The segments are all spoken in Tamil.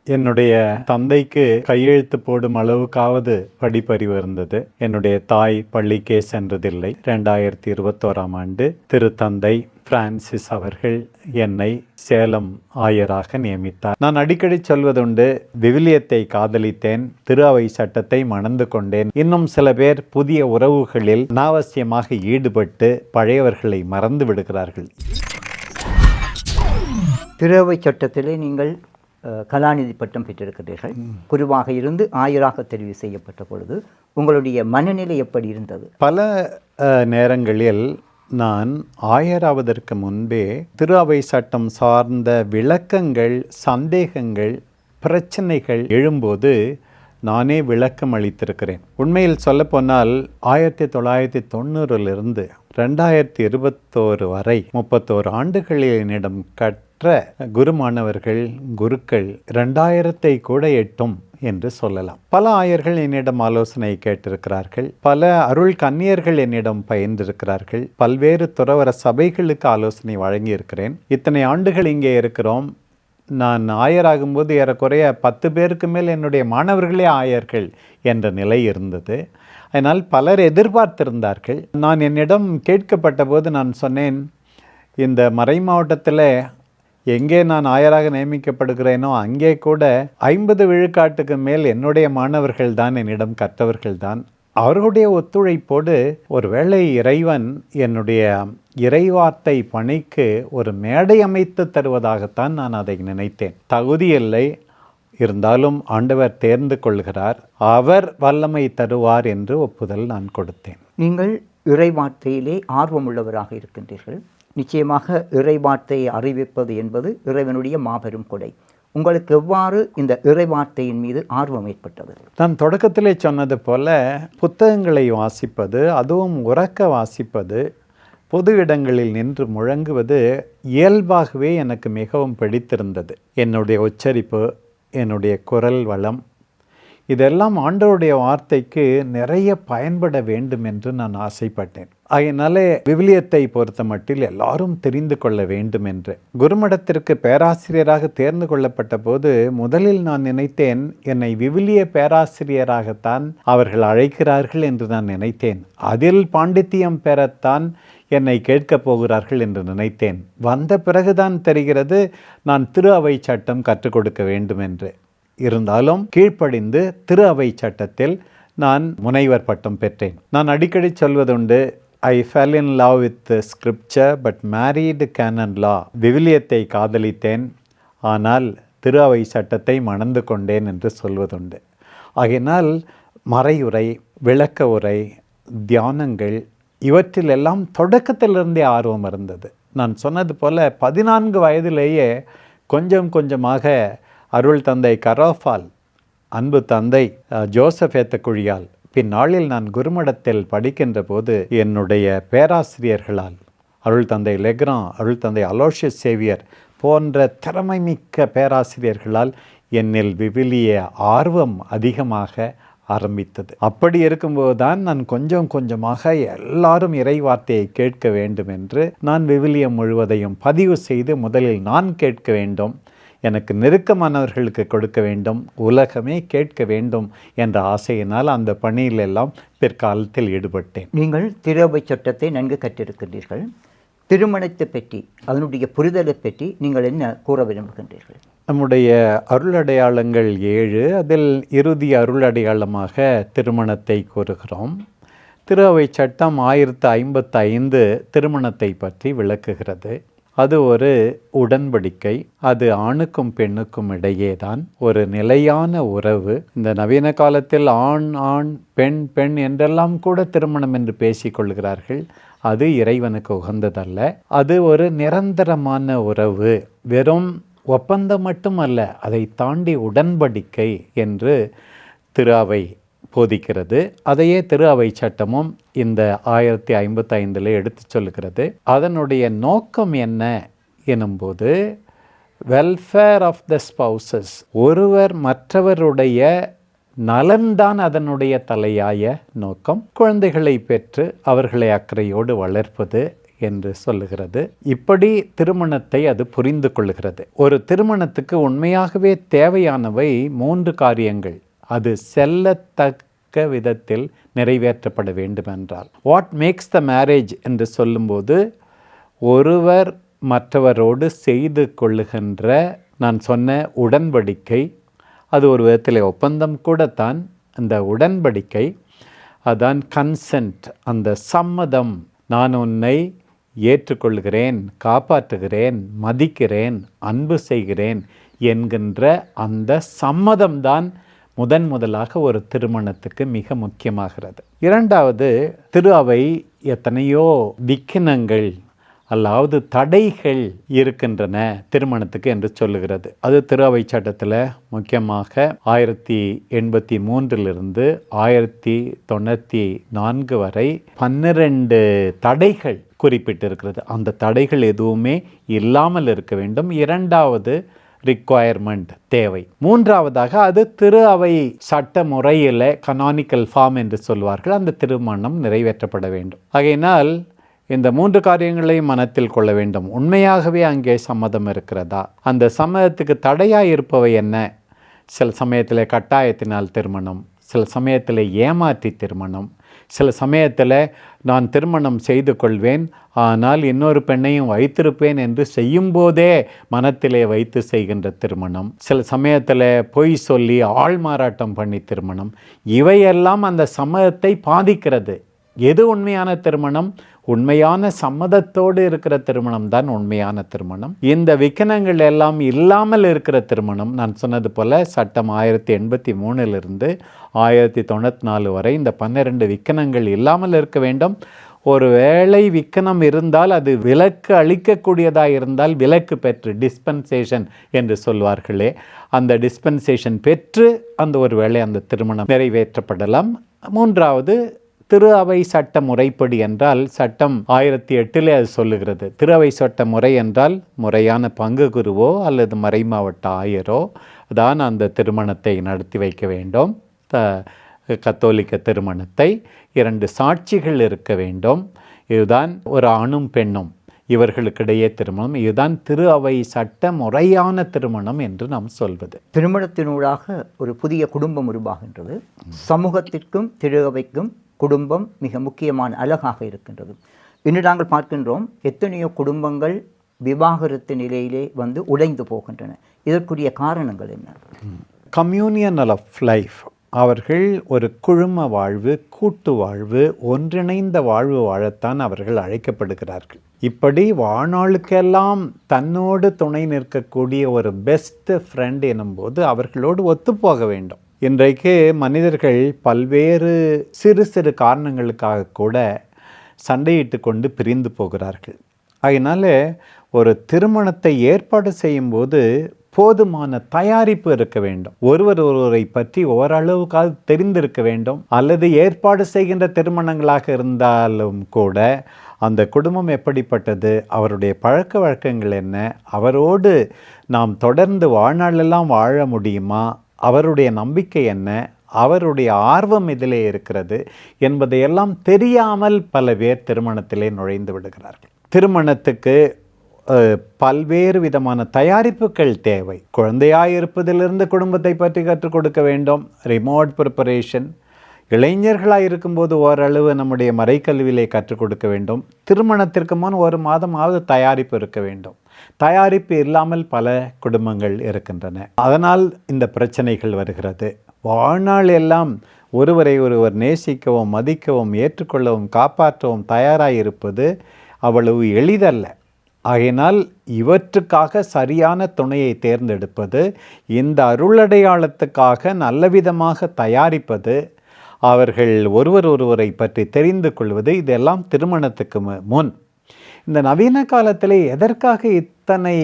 என்னுடைய தந்தைக்கு கையெழுத்து போடும் அளவுக்காவது படிப்பறிவு இருந்தது. என்னுடைய தாய் பள்ளிக்கே சென்றதில்லை. 2021ஆம் ஆண்டு திருத்தந்தை பிரான்சிஸ் அவர்கள் என்னை சேலம் ஆயராக நியமித்தார். நான் அடிக்கடி சொல்வதுண்டு, விவிலியத்தை காதலித்தேன், திரு அவை சட்டத்தை மணந்து கொண்டேன். இன்னும் சில பேர் புதிய உறவுகளில் அனாவசியமாக ஈடுபட்டு பழையவர்களை மறந்து விடுகிறார்கள். திரு அவை சட்டத்திலே நீங்கள் கலாநிதி பட்டம் பெற்றிருக்கிறீர்கள். குருவாக இருந்து ஆயராக தெரிவு செய்யப்பட்ட பொழுது உங்களுடைய மனநிலை எப்படி இருந்தது? பல நேரங்களில் நான் ஆயராவதற்கு முன்பே திரு அவை சட்டம் சார்ந்த விளக்கங்கள், சந்தேகங்கள், பிரச்சனைகள் எழும்போது நானே விளக்கம் அளித்திருக்கிறேன். உண்மையில் சொல்லப்போனால் 1990 2021 வரை 31 ஆண்டுகளில் என்னிடம் கற்ற குருமானவர்கள், குருக்கள் 2000 கூட எட்டும் என்று சொல்லலாம். பல ஆயர்கள் என்னிடம் ஆலோசனை கேட்டிருக்கிறார்கள். பல அருள் கன்னியர்கள் என்னிடம் பயின்றிருக்கிறார்கள். பல்வேறு துறவர சபைகளுக்கு ஆலோசனை வழங்கியிருக்கிறேன். இத்தனை ஆண்டுகள் இங்கே இருக்கிறோம். நான் ஆயராகும்போது ஏறக்குறைய 10 பேருக்கு மேல் என்னுடைய மாணவர்களே ஆயர்கள் என்ற நிலை இருந்தது. அதனால் பலர் எதிர்பார்த்திருந்தார்கள். நான் என்னிடம் கேட்கப்பட்ட போது நான் சொன்னேன், இந்த மறை மாவட்டத்தில் எங்கே நான் ஆயராக நியமிக்கப்படுகிறேனோ அங்கே கூட 50 விழுக்காட்டுக்கு மேல் என்னுடைய மாணவர்கள் தான், என்னிடம் கற்றவர்கள் தான். அவர்களுடைய ஒத்துழைப்போடு ஒருவேளை இறைவன் என்னுடைய இறைவார்த்தை பணிக்கு ஒரு மேடை அமைத்து தருவதாகத்தான் நான் அதை நினைத்தேன். தகுதியில்லை, இருந்தாலும் ஆண்டவர் தேர்ந்து கொள்கிறார், அவர் வல்லமை தருவார் என்று ஒப்புதல் நான் கொடுத்தேன். நீங்கள் இறைவார்த்தையிலே ஆர்வமுள்ளவராக இருக்கின்றீர்கள். நிச்சயமாக இறைவார்த்தையை அறிவிப்பது என்பது இறைவனுடைய மாபெரும் கொடை. உங்களுக்கு எவ்வாறு இந்த இறைவார்த்தையின் மீது ஆர்வம் ஏற்பட்டது? நான் தொடக்கத்திலே சொன்னது போல புத்தகங்களை வாசிப்பது, அதுவும் உறக்க வாசிப்பது, பொது இடங்களில் நின்று முழங்குவது இயல்பாகவே எனக்கு மிகவும் பிடித்திருந்தது. என்னுடைய உச்சரிப்பு, என்னுடைய குரல் வளம், இதெல்லாம் ஆண்டவருடைய வார்த்தைக்கு நிறைய பயன்பட வேண்டும் என்று நான் ஆசைப்பட்டேன். அதனாலே விவிலியத்தை பொறுத்த மட்டில் எல்லாரும் தெரிந்து கொள்ள வேண்டும் என்று குருமடத்திற்கு பேராசிரியராக தேர்ந்து கொள்ளப்பட்ட போது முதலில் நான் நினைத்தேன், என்னை விவிலிய பேராசிரியராகத்தான் அவர்கள் அழைக்கிறார்கள் என்று நான் நினைத்தேன். அதில் பாண்டித்தியம் பெறத்தான் என்னை கேட்கப் போகிறார்கள் என்று நினைத்தேன். வந்த பிறகுதான் தெரிகிறது நான் திரு அவை சட்டம் கற்றுக் கொடுக்க வேண்டும் என்று. இருந்தாலும் கீழ்ப்படிந்து திரு அவை சட்டத்தில் நான் முனைவர் பட்டம் பெற்றேன். நான் அடிக்கடி சொல்வதுண்டு, I fell in love with scripture but married canon law. விவிலியத்தை காதலித்தேன், ஆனால் திரு அவை சட்டத்தை மணந்து கொண்டேன் என்று சொல்வதுண்டு. ஆகையினால் மறையுரை, விளக்க உரை, தியானங்கள் இவற்றிலெல்லாம் தொடக்கத்திலிருந்தே ஆர்வம் இருந்தது. நான் சொன்னது போல 14 வயதிலேயே கொஞ்சம் கொஞ்சமாக அருள் தந்தை கரோஃபால், அன்பு தந்தை ஜோசப் ஏத்தக்குழியால், பின்னாளில் நான் குருமடத்தில் படிக்கின்ற போது என்னுடைய பேராசிரியர்களால், அருள் தந்தை லெக்ரான், அருள் தந்தை அலோஷியஸ் சேவியர் போன்ற திறமை மிக்க பேராசிரியர்களால் என்னில் விவிலிய ஆர்வம் அதிகமாக ஆரம்பித்தது. அப்படி இருக்கும்போது தான் நான் கொஞ்சம் கொஞ்சமாக எல்லாரும் இறை வார்த்தையை கேட்க வேண்டும் என்று நான் விவிலியம் முழுவதையும் பதிவு செய்து முதலில் நான் கேட்க வேண்டும், எனக்கு நெருக்கமானவர்களுக்கு கொடுக்க வேண்டும், உலகமே கேட்க வேண்டும் என்ற ஆசையினால் அந்த பணியில் எல்லாம் பிற்காலத்தில் ஈடுபட்டேன். நீங்கள் திரு அவை சட்டத்தை நன்கு கற்றிருக்கின்றீர்கள். திருமணத்தை பற்றி, அதனுடைய புரிதலை பற்றி நீங்கள் என்ன கூற விரும்புகின்றீர்கள்? நம்முடைய அருளடையாளங்கள் 7, அதில் இறுதி அருளடையாளமாக திருமணத்தை கூறுகிறோம். திரு அவை சட்டம் 1055 திருமணத்தை பற்றி விளக்குகிறது. அது ஒரு உடன்படிக்கை. அது ஆணுக்கும் பெண்ணுக்கும் இடையே தான் ஒரு நிலையான உறவு. இந்த நவீன காலத்தில் ஆண் ஆண், பெண் பெண் என்றெல்லாம் கூட திருமணம் என்று பேசிக்கொள்கிறார்கள். அது இறைவனுக்கு உகந்ததல்ல. அது ஒரு நிரந்தரமான உறவு. வெறும் ஒப்பந்தம் மட்டுமல்ல, அதை தாண்டி உடன்படிக்கை என்று திரு அவை போதிக்கிறது. அதையே திரு அவை சட்டமும் இந்த 1055 எடுத்து சொல்லுகிறது. அதனுடைய நோக்கம் என்ன எனும்போது, வெல்ஃபேர் ஆஃப் த ஸ்பௌசஸ், ஒருவர் மற்றவருடைய நலன்தான் அதனுடைய தலையாய நோக்கம். குழந்தைகளை பெற்று அவர்களை அக்கறையோடு வளர்ப்பது என்று சொல்லுகிறது. இப்படி திருமணத்தை அது புரிந்து கொள்கிறது. ஒரு திருமணத்துக்கு உண்மையாகவே தேவையானவை 3 காரியங்கள். அது செல்லத்தக்க விதத்தில் நிறைவேற்றப்பட வேண்டுமென்றால், வாட் மேக்ஸ் த மேரேஜ் என்று சொல்லும்போது, ஒருவர் மற்றவரோடு செய்து கொள்ளுகின்ற நான் சொன்ன உடன்படிக்கை, அது ஒரு விதத்தில் ஒப்பந்தம் கூடத்தான். அந்த உடன்படிக்கை அதான் கன்சென்ட், அந்த சம்மதம். நான் உன்னை ஏற்றுக்கொள்கிறேன், காப்பாற்றுகிறேன், மதிக்கிறேன், அன்பு செய்கிறேன் என்கின்ற அந்த சம்மதம்தான் முதலாக ஒரு திருமணத்துக்கு மிக முக்கியமாகிறது. இரண்டாவது, திரு அவை எத்தனையோ விக்கினங்கள் அல்லாவது தடைகள் இருக்கின்றன திருமணத்துக்கு என்று சொல்லுகிறது. அது திரு அவை சட்டத்தில் முக்கியமாக 1083 1094 வரை 12 தடைகள் குறிப்பிட்டிருக்கிறது. அந்த தடைகள் எதுவுமே இல்லாமல் இருக்க வேண்டும். இரண்டாவது ரிக்வயர்மெண்ட், தேவை. மூன்றாவதாக அது திரு அவை சட்ட முறையில் கனானிக்கல் ஃபார்ம் என்று சொல்வார்கள், அந்த திருமணம் நிறைவேற்றப்பட வேண்டும். ஆகையினால் இந்த 3 காரியங்களையும் மனத்தில் கொள்ள வேண்டும். உண்மையாகவே அங்கே சம்மதம் இருக்கிறதா? அந்த சம்மதத்துக்கு தடையாக இருப்பவை என்ன? சில சமயத்தில் கட்டாயத்தினால் திருமணம், சில சமயத்தில் ஏமாற்றி திருமணம், சில சமயத்தில் நான் திருமணம் செய்து கொள்வேன் ஆனால் இன்னொரு பெண்ணையும் வைத்திருப்பேன் என்று செய்யும்போதே மனத்திலே வைத்து செய்கின்ற திருமணம், சில சமயத்தில் பொய் சொல்லி ஆள் மாறாட்டம் பண்ணி திருமணம். இவையெல்லாம் அந்த சம்மதத்தை பாதிக்கிறது. எது உண்மையான திருமணம்? உண்மையான சம்மதத்தோடு இருக்கிற திருமணம் தான் உண்மையான திருமணம். இந்த விக்கனங்கள் எல்லாம் இல்லாமல் இருக்கிற திருமணம், நான் சொன்னது போல சட்டம் 1083 1094 வரை இந்த 12 விக்கனங்கள் இல்லாமல் இருக்க வேண்டும். ஒரு வேளை விக்கனம் இருந்தால் அது விலக்கு அளிக்கக்கூடியதாக இருந்தால் விலக்கு பெற்று, டிஸ்பென்சேஷன் என்று சொல்வார்களே, அந்த டிஸ்பென்சேஷன் பெற்று அந்த ஒரு வேளை அந்த திருமணம் நிறைவேற்றப்படலாம். மூன்றாவது, திரு அவை சட்ட முறைப்படி என்றால், சட்டம் 1008 அது சொல்லுகிறது. திரு அவை சட்ட முறை என்றால் முறையான பங்கு குருவோ அல்லது மறைமாவட்ட ஆயரோ தான் அந்த திருமணத்தை நடத்தி வைக்க வேண்டும். கத்தோலிக்க திருமணத்தை 2 சாட்சிகள் இருக்க வேண்டும். இதுதான் ஒரு ஆணும் பெண்ணும் இவர்களுக்கிடையே திருமணம். இதுதான் திரு அவை சட்ட முறையான திருமணம் என்று நாம் சொல்வது. திருமணத்தினூடாக ஒரு புதிய குடும்பம் உருவாகின்றது. சமூகத்திற்கும் திரு அவைக்கும் குடும்பம் மிக முக்கியமான அழகாக இருக்கின்றது. இன்று நாங்கள் பார்க்கின்றோம் எத்தனையோ குடும்பங்கள் விவாகரத்து நிலையிலே உடைந்து போகின்றன. இதற்குரிய காரணங்கள் என்ன? கம்யூனியன் ஆஃப் லைஃப், அவர்கள் ஒரு குழும வாழ்வு, கூட்டு வாழ்வு, ஒன்றிணைந்த வாழ்வு வாழத்தான் அவர்கள் அழைக்கப்படுகிறார்கள். இப்படி வாழ்நாளுக்கெல்லாம் தன்னோடு துணை நிற்கக்கூடிய ஒரு பெஸ்ட் ஃப்ரெண்ட் எனும்போது அவர்களோடு ஒத்துப்போக வேண்டும். இன்றைக்கு மனிதர்கள் பல்வேறு சிறு சிறு காரணங்களுக்காக கூட சண்டையிட்டு கொண்டு பிரிந்து போகிறார்கள். அதனால் ஒரு திருமணத்தை ஏற்பாடு செய்யும்போது போதுமான தயாரிப்பு இருக்க வேண்டும். ஒருவரை பற்றி ஓரளவுக்காக தெரிந்திருக்க வேண்டும். அல்லது ஏற்பாடு செய்கின்ற திருமணங்களாக இருந்தாலும் கூட அந்த குடும்பம் எப்படிப்பட்டது, அவருடைய பழக்க வழக்கங்கள் என்ன, அவரோடு நாம் தொடர்ந்து வாழ்நாளெல்லாம் வாழ முடியுமா, அவருடைய நம்பிக்கை என்ன, அவருடைய ஆர்வம் இதிலே இருக்கிறது என்பதையெல்லாம் தெரியாமல் பல பேர் திருமணத்திலே நுழைந்து விடுகிறார்கள். திருமணத்துக்கு பல்வேறு விதமான தயாரிப்புகள் தேவை. குழந்தையாயிருப்பதிலிருந்து குடும்பத்தை பற்றி கற்றுக் கொடுக்க வேண்டும். Remote preparation. இளைஞர்களாக இருக்கும்போது ஓரளவு நம்முடைய மறைக்கல்வியிலே கற்றுக் கொடுக்க வேண்டும். திருமணத்திற்கு முன் 1 மாதமாவது தயாரிப்பு இருக்க வேண்டும். தயாரிப்பு இல்லாமல் பல குடும்பங்கள் இருக்கின்றன. அதனால் இந்த பிரச்சனைகள் வருகிறது. வாழ்நாள் எல்லாம் ஒருவரை ஒருவர் நேசிக்கவும், மதிக்கவும், ஏற்றுக்கொள்ளவும், காப்பாற்றவும் தயாராக இருப்பது அவ்வளவு எளிதல்ல. ஆகையினால் இவற்றுக்காக சரியான துணையை தேர்ந்தெடுப்பது, இந்த அருளடையாளத்துக்காக நல்லவிதமாக தயாரிப்பது, அவர்கள் ஒருவரை பற்றி தெரிந்து கொள்வது, இதெல்லாம் திருமணத்துக்கு முன். இந்த நவீன காலத்தில் எதற்காக இத்தனை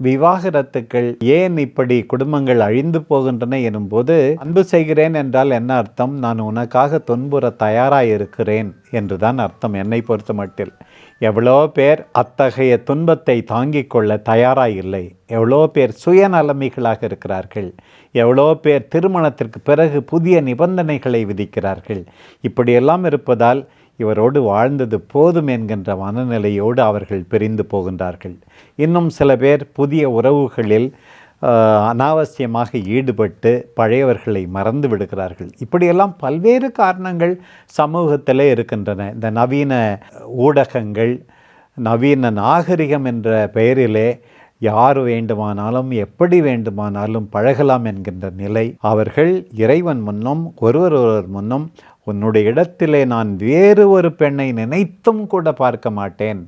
விவாகரத்துக்கள், ஏன் இப்படி குடும்பங்கள் அழிந்து போகின்றன எனும்போது, அன்பு செய்கிறேன் என்றால் என்ன அர்த்தம்? நான் உனக்காக துன்புற தயாராக இருக்கிறேன் என்றுதான் அர்த்தம். என்னை பொறுத்த மட்டில் எவ்வளோ பேர் அத்தகைய துன்பத்தை தாங்கிக் கொள்ள தயாராக இல்லை. எவ்வளோ பேர் சுயநலமிகளாக இருக்கிறார்கள். எவ்வளோ பேர் திருமணத்திற்கு பிறகு புதிய நிபந்தனைகளை விதிக்கிறார்கள். இப்படியெல்லாம் இருப்பதால் இவரோடு வாழ்ந்தது போதும் என்கின்ற மனநிலையோடு அவர்கள் பிரிந்து போகின்றார்கள். இன்னும் சில பேர் புதிய உறவுகளில் அனாவசியமாக ஈடுபட்டு பழையவர்களை மறந்து விடுகிறார்கள். இப்படியெல்லாம் பல்வேறு காரணங்கள் சமூகத்தில் இருக்கின்றன. இந்த நவீன ஊடகங்கள், நவீன நாகரிகம் என்ற பெயரிலே யார் வேண்டுமானாலும் எப்படி வேண்டுமானாலும் பழகலாம் என்கின்ற நிலை. அவர்கள் இறைவன் முன்னும் ஒருவர் முன்னும் உன்னுடைய இடத்திலே நான் வேறு ஒரு பெண்ணை நினைத்தும் கூட பார்க்க மாட்டேன்,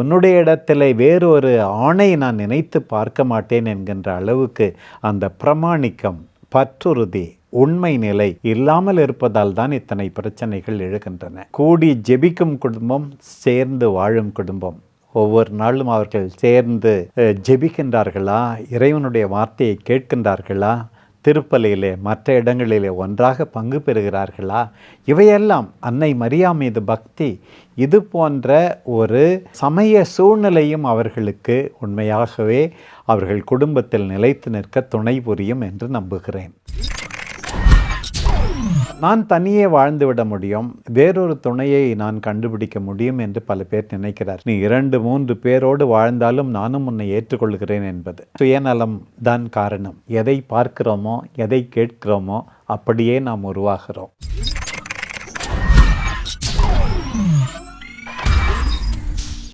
உன்னுடைய இடத்திலே வேறு ஒரு ஆணை நான் நினைத்து பார்க்க மாட்டேன் என்கின்ற அளவுக்கு அந்த பிரமாணிக்கம், பற்றுறுதி, உண்மை நிலை இல்லாமல் இருப்பதால் தான் இத்தனை பிரச்சனைகள் எழுகின்றன. கூடி ஜெபிக்கும் குடும்பம், சேர்ந்து வாழும் குடும்பம். ஒவ்வொரு நாளும் அவர்கள் சேர்ந்து ஜெபிக்கின்றார்களா, இறைவனுடைய வார்த்தையை கேட்கின்றார்களா, திருப்பலியிலே மற்ற இடங்களிலே ஒன்றாக பங்கு பெறுகிறார்களா, இவையெல்லாம் அன்னை மரியா மீது பக்தி, இது போன்ற ஒரு சமய சூழ்நிலையும் அவர்களுக்கு உண்மையாகவே அவர்கள் குடும்பத்தில் நிலைத்து நிற்க துணை புரியும் என்று நம்புகிறேன். நான் தனியே வாழ்ந்து விட முடியும், வேறொரு துணையை நான் கண்டுபிடிக்க முடியும் என்று பல பேர் நினைக்கிறார். நீ 2-3 பேரோடு வாழ்ந்தாலும் நானும் உன்னை ஏற்றுக்கொள்கிறேன் என்பது சுயநலம் தான் காரணம். எதை பார்க்கிறோமோ, எதை கேட்கிறோமோ அப்படியே நாம் உருவாகிறோம்.